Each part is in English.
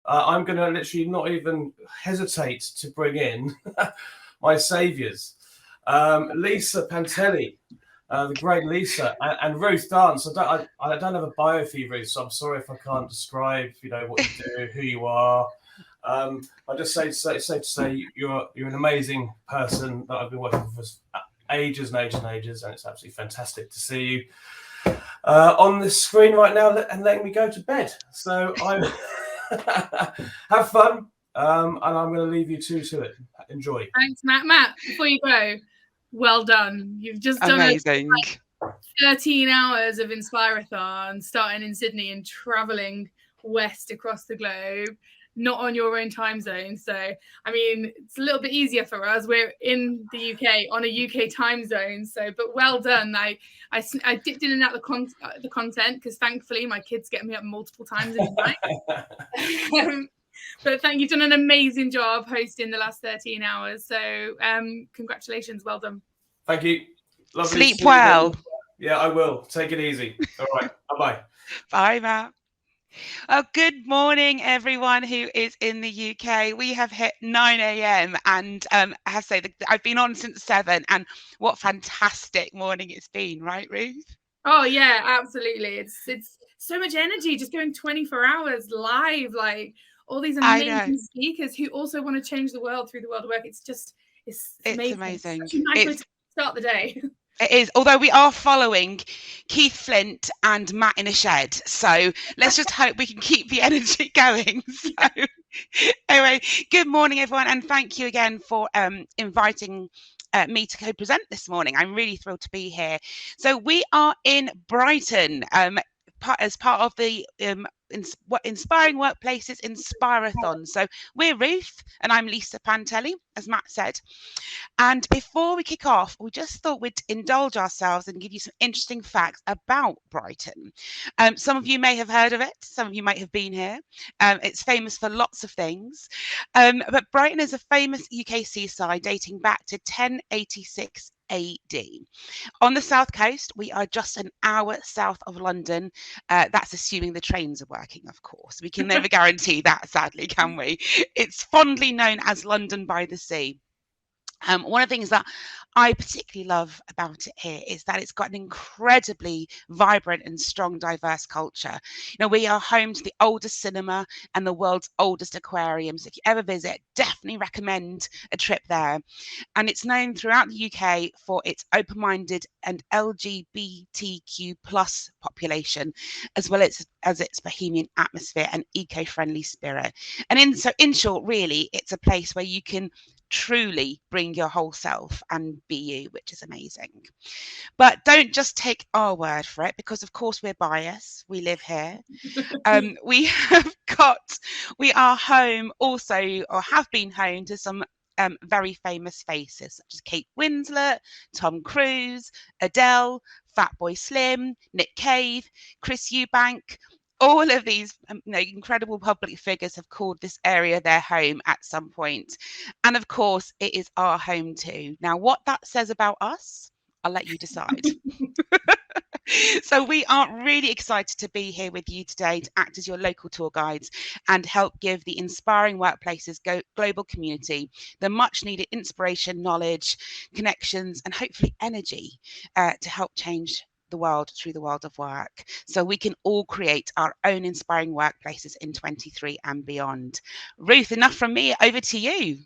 I'm going to literally not even hesitate to bring in my saviours. Lisa Pantelli, the great Lisa, and Ruth Dance. I don't have a bio for you, Ruth, so I'm sorry if I can't describe, what you do, who you are. I just say to say you're an amazing person that I've been working with for ages and ages and ages, and it's absolutely fantastic to see you on the screen right now and letting me go to bed. So I have fun, and I'm going to leave you two to it. Enjoy. Thanks, Matt. Matt, before you go, well done. You've just done amazing. 13 hours of Inspirathon, starting in Sydney and traveling west across the globe, not on your own time zone. So, I mean, it's a little bit easier for us. We're in the UK on a UK time zone. So, but well done. I dipped in and out the content because thankfully my kids get me up multiple times in the night. But you've done an amazing job hosting the last 13 hours. So congratulations. Well done. Thank you. Lovely. Sleep well. Yeah, I will. Take it easy. All right. Bye-bye. Bye, Matt. Oh, good morning, everyone who is in the UK. We have hit 9 a.m. and I have to say that I've been on since 7, and what fantastic morning it's been, right, Ruth? Oh yeah, absolutely. It's so much energy just going 24 hours live, like all these amazing speakers who also want to change the world through the world of work. It's amazing. It's nice way to start the day. It is, although we are following Keith Flint and Matt in a shed. So let's just hope we can keep the energy going. So anyway, good morning, everyone. And thank you again for inviting me to co-present this morning. I'm really thrilled to be here. So we are in Brighton as part of the Inspiring Workplaces Inspirathon. So we're Ruth and I'm Lisa Pantelli, as Matt said. And before we kick off, we just thought we'd indulge ourselves and give you some interesting facts about Brighton. Some of you may have heard of it. Some of you might have been here. It's famous for lots of things. But Brighton is a famous UK seaside dating back to 1086 AD. On the south coast, we are just an hour south of London. That's assuming the trains are working, of course. We can never guarantee that, sadly, can we? It's fondly known as London by the Sea. One of the things that I particularly love about it here is that it's got an incredibly vibrant and strong, diverse culture. We are home to the oldest cinema and the world's oldest aquarium. So if you ever visit, definitely recommend a trip there. And it's known throughout the UK for its open-minded and LGBTQ plus population, as well as its bohemian atmosphere and eco-friendly spirit. And in short, really, it's a place where you can truly bring your whole self and be you, which is amazing. But don't just take our word for it, because of course we're biased. We live here. We are home also, or have been home to some very famous faces such as Kate Winslet, Tom Cruise, Adele, Fatboy Slim, Nick Cave, Chris Eubank. All of these incredible public figures have called this area their home at some point. And of course, it is our home too. Now, what that says about us, I'll let you decide. So we are really excited to be here with you today to act as your local tour guides and help give the Inspiring Workplaces global community the much needed inspiration, knowledge, connections, and hopefully energy to help change the world through the world of work, so we can all create our own inspiring workplaces in 23 and beyond. Ruth, enough from me, over to you.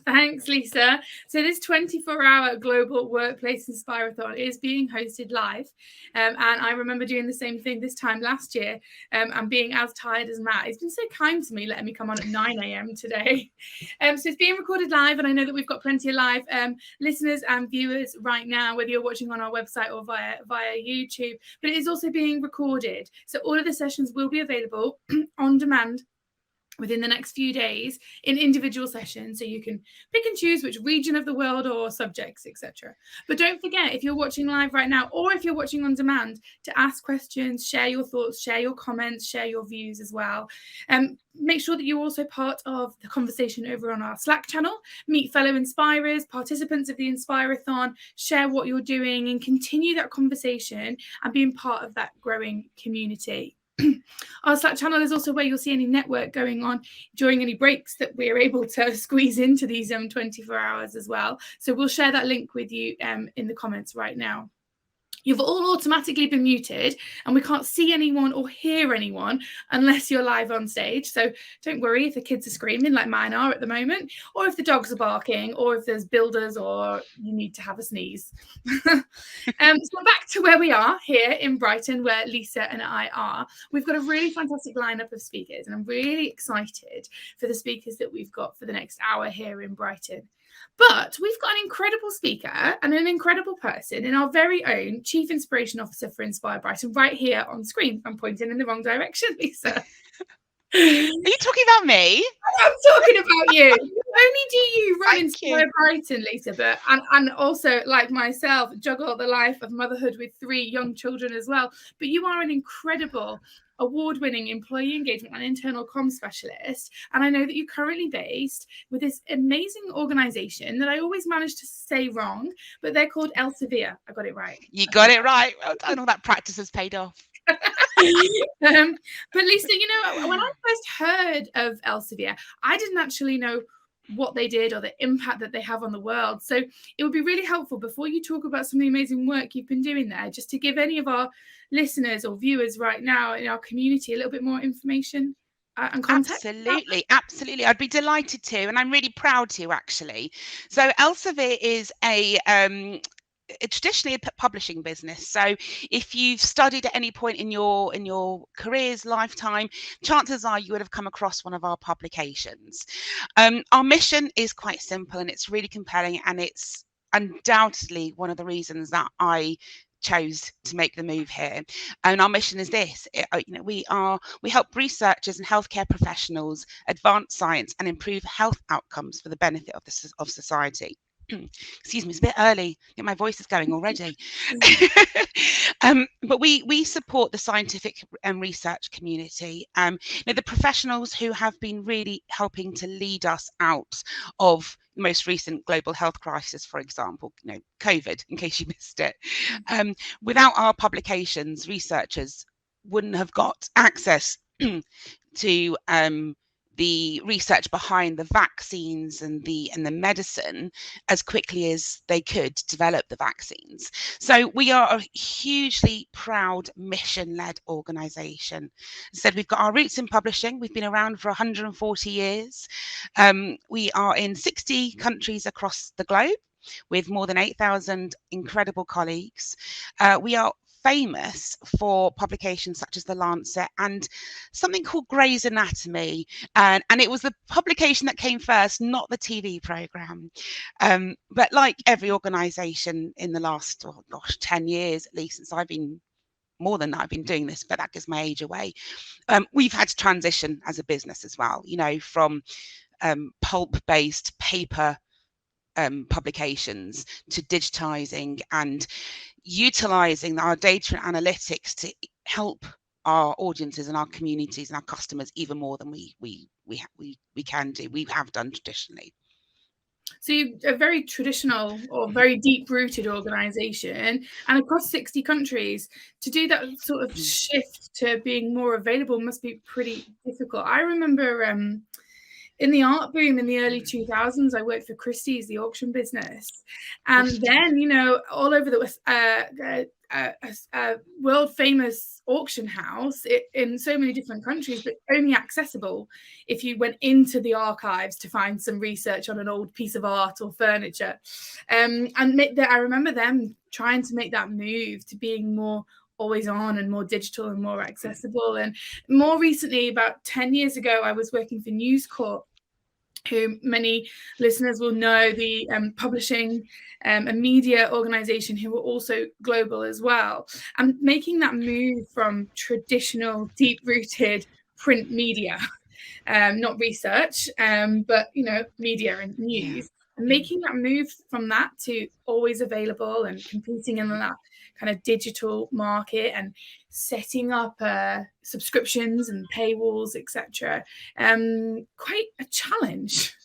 Thanks, Lisa. So this 24-hour global workplace Inspirathon is being hosted live. And I remember doing the same thing this time last year and being as tired as Matt. He's been so kind to me, letting me come on at 9 a.m. today. So it's being recorded live, and I know that we've got plenty of live listeners and viewers right now, whether you're watching on our website or via YouTube, but it is also being recorded. So all of the sessions will be available on demand within the next few days in individual sessions, so you can pick and choose which region of the world or subjects, etc. But don't forget, if you're watching live right now, or if you're watching on demand, to ask questions, share your thoughts, share your comments, share your views as well. Make sure that you're also part of the conversation over on our Slack channel. Meet fellow inspirers, participants of the Inspirathon, share what you're doing, and continue that conversation and being part of that growing community. Our Slack channel is also where you'll see any network going on during any breaks that we're able to squeeze into these 24 hours as well. So we'll share that link with you in the comments right now. You've all automatically been muted, and we can't see anyone or hear anyone unless you're live on stage. So don't worry if the kids are screaming like mine are at the moment, or if the dogs are barking, or if there's builders or you need to have a sneeze. So back to where we are here in Brighton, where Lisa and I are. We've got a really fantastic lineup of speakers, and I'm really excited for the speakers that we've got for the next hour here in Brighton. But we've got an incredible speaker and an incredible person in our very own Chief Inspiration Officer for Inspire Brighton right here on screen. I'm pointing in the wrong direction, Lisa. Are you talking about me? I'm talking about you. Not only do you run Inspire Brighton, Lisa, but and also, like myself, juggle the life of motherhood with 3 young children as well. But you are an incredible award-winning employee engagement and internal comms specialist. And I know that you're currently based with this amazing organization that I always manage to say wrong, but they're called Elsevier. I got it right. You got it right. Well done. All that practice has paid off. But Lisa, you know, when I first heard of Elsevier, I didn't actually know what they did or the impact that they have on the world. So it would be really helpful before you talk about some of the amazing work you've been doing there, just to give any of our listeners or viewers right now in our community a little bit more information and context. Absolutely. I'd be delighted to, and I'm really proud to, actually. So Elsevier is it's traditionally a publishing business. So if you've studied at any point in your career's lifetime, chances are you would have come across one of our publications. Our mission is quite simple, and it's really compelling, and it's undoubtedly one of the reasons that I chose to make the move here. And our mission is this: we help researchers and healthcare professionals advance science and improve health outcomes for the benefit of society. Excuse me, it's a bit early. I think my voice is going already. But we support the scientific and research community. The professionals who have been really helping to lead us out of the most recent global health crisis, for example, COVID, in case you missed it. Without our publications, researchers wouldn't have got access to the research behind the vaccines and the medicine as quickly as they could develop the vaccines. So we are a hugely proud mission-led organisation. As I said, we've got our roots in publishing. We've been around for 140 years. We are in 60 countries across the globe with more than 8,000 incredible colleagues. We are famous for publications such as The Lancet and something called Grey's Anatomy, and it was the publication that came first, not the TV program. But like every organisation in the last 10 years at least, since I've been doing this, but that gives my age away, we've had to transition as a business as well, from pulp-based paper publications to digitizing and utilizing our data and analytics to help our audiences and our communities and our customers even more than we have done traditionally. So you're a very traditional or very deep-rooted organisation, and across 60 countries, to do that sort of shift to being more available must be pretty difficult. I remember in the art boom in the early 2000s, I worked for Christie's, the auction business. And then, all over the world famous auction house in so many different countries, but only accessible if you went into the archives to find some research on an old piece of art or furniture. And I remember them trying to make that move to being more always on and more digital and more accessible. And more recently, about 10 years ago, I was working for News Corp, who many listeners will know, the publishing and media organization, who were also global as well. And making that move from traditional deep-rooted print media, not research, but media and news, and making that move from that to always available and competing in that kind of digital market and setting up subscriptions and paywalls, etc. Quite a challenge.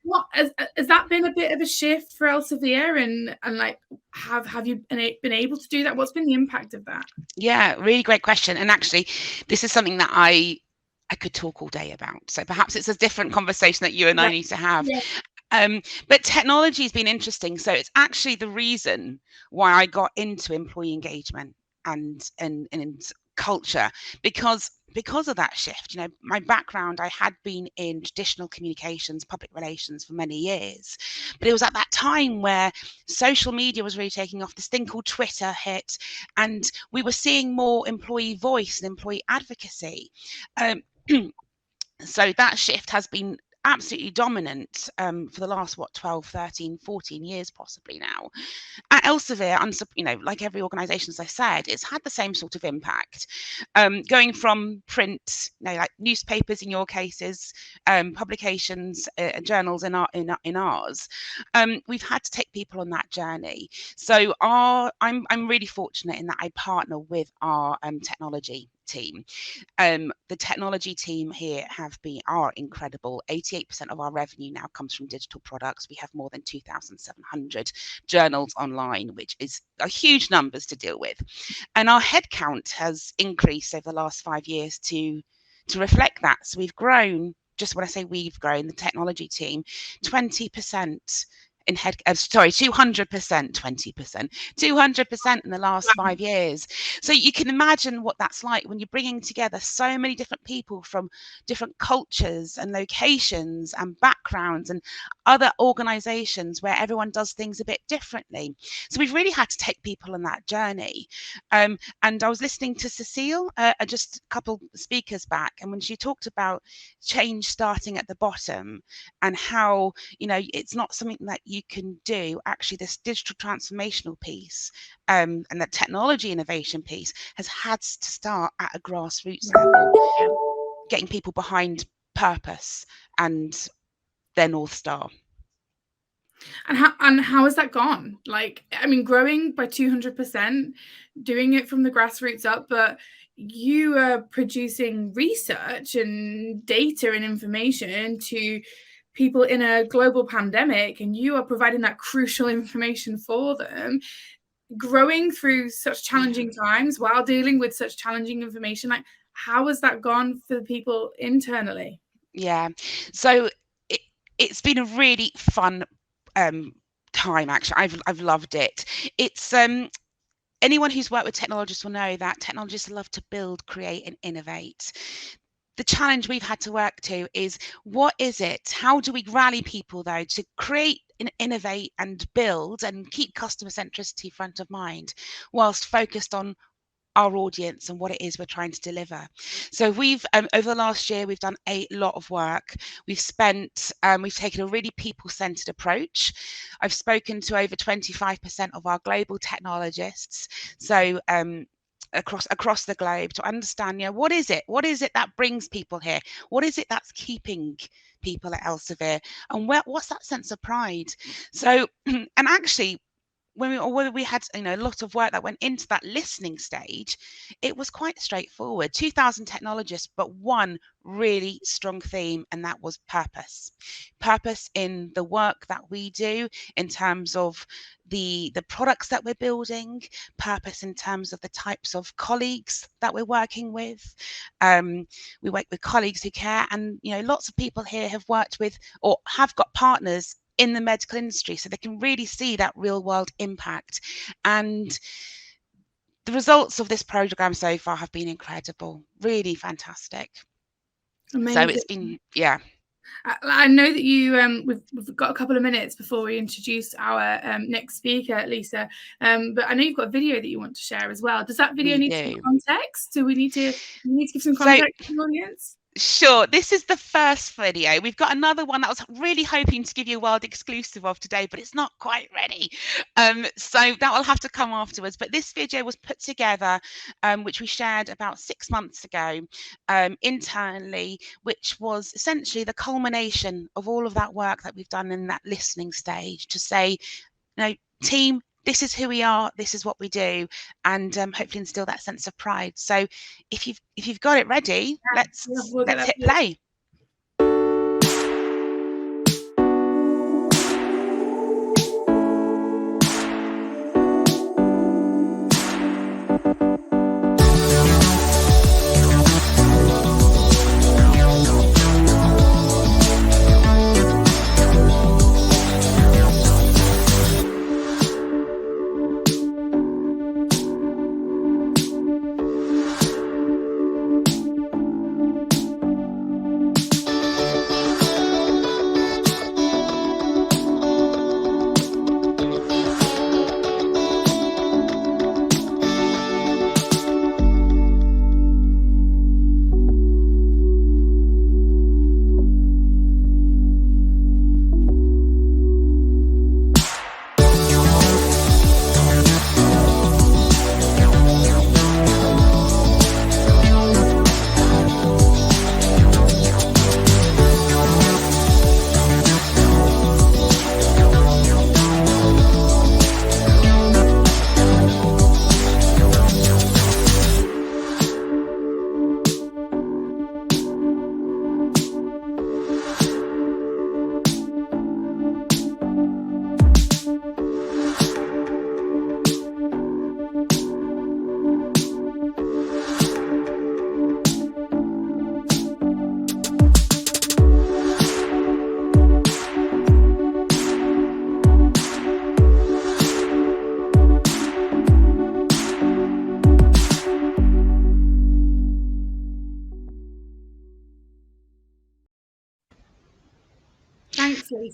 What has that been a bit of a shift for Elsevier, and like have you been able to do that? What's been the impact of that? Yeah, really great question. And actually, this is something that I could talk all day about. So perhaps it's a different conversation that you and I need to have. Yeah. But technology has been interesting. So it's actually the reason why I got into employee engagement and culture, because of that shift. My background, I had been in traditional communications, public relations for many years, but it was at that time where social media was really taking off. This thing called Twitter hit, and we were seeing more employee voice and employee advocacy. So that shift has been absolutely dominant for the last 12, 13, 14 years possibly now. At Elsevier, like every organisation, as I said, it's had the same sort of impact, going from print, like newspapers in your cases, publications, journals in ours. We've had to take people on that journey. So I'm really fortunate in that I partner with our technology team. The technology team here are incredible. 88% of our revenue now comes from digital products. We have more than 2,700 journals online, which is a huge numbers to deal with. And our headcount has increased over the last 5 years to reflect that. So we've grown, just when I say we've grown, the technology team, 20% in 200%, 20%, 200% in the last 5 years. So you can imagine what that's like when you're bringing together so many different people from different cultures and locations and backgrounds and other organizations where everyone does things a bit differently. So we've really had to take people on that journey. And I was listening to Cecile just a couple speakers back, and when she talked about change starting at the bottom and how, it's not something that you can do. Actually, this digital transformational piece and the technology innovation piece has had to start at a grassroots level, getting people behind purpose and their North Star. And how has that gone? Like, I mean, growing by 200%, doing it from the grassroots up, but you are producing research and data and information to people in a global pandemic, and you are providing that crucial information for them. Growing through such challenging times while dealing with such challenging information, like, how has that gone for the people internally? Yeah, so it's been a really fun time. Actually, I've loved it. It's anyone who's worked with technologists will know that technologists love to build, create, and innovate. The challenge we've had to work to is, what is it? How do we rally people, though, to create and innovate and build and keep customer centricity front of mind, whilst focused on our audience and what it is we're trying to deliver? So we've over the last year, we've done a lot of work. We've taken a really people-centered approach. I've spoken to over 25% of our global technologists, so across the globe, to understand, what is it that brings people here? What is it that's keeping people at Elsevier? And what's that sense of pride? So and actually, when we had a lot of work that went into that listening stage, it was quite straightforward. 2,000 technologists, but one really strong theme, and that was purpose. Purpose in the work that we do, in terms of the products that we're building, purpose in terms of the types of colleagues that we're working with. We work with colleagues who care, and lots of people here have worked with or have got partners in the medical industry, so they can really see that real world impact. And the results of this program so far have been incredible, really fantastic. Amazing. So it's been, yeah. I know that you we've got a couple of minutes before we introduce our next speaker, Lisa, but I know you've got a video that you want to share as well. Does that video need some context? Do we need to give some context to the audience? Sure. This is the first video. We've got another one that I was really hoping to give you a world exclusive of today, but it's not quite ready. So that will have to come afterwards. But this video was put together, which we shared about 6 months ago internally, which was essentially the culmination of all of that work that we've done in that listening stage, to say, team, this is who we are, this is what we do, and hopefully instill that sense of pride. So if you've got it ready, let's hit play.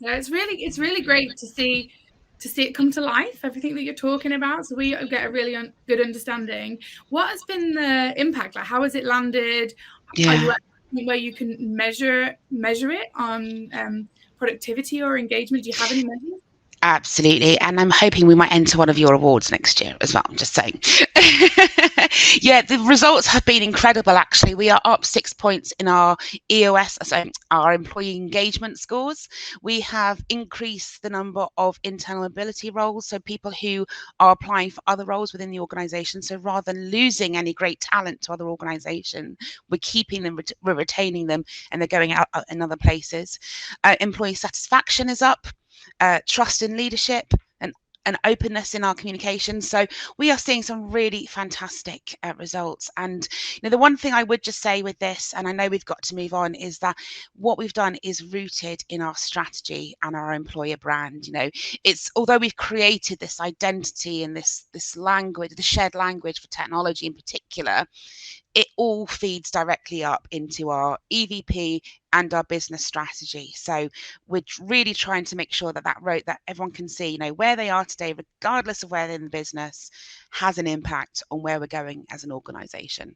Lisa. It's really great to see it come to life, everything that you're talking about, so we get a really good understanding. What has been the impact? Like, how has it landed? Are you at a point where you can measure it on productivity or engagement? Do you have any measures? Absolutely. And I'm hoping we might enter one of your awards next year as well. I'm just saying. Yeah, the results have been incredible, actually. We are up 6 points in our EOS, so our employee engagement scores. We have increased the number of internal mobility roles, so people who are applying for other roles within the organisation. So rather than losing any great talent to other organisations, we're keeping them, we're retaining them, and they're going out in other places. Employee satisfaction is up. Trust in leadership and openness in our communication. So we are seeing some really fantastic results. And the one thing I would just say with this, and I know we've got to move on, is that what we've done is rooted in our strategy and our employer brand. It's, although we've created this identity and this language, the shared language for technology in particular, it all feeds directly up into our EVP and our business strategy. So we're really trying to make sure that everyone can see, where they are today, regardless of where they're in the business, has an impact on where we're going as an organisation.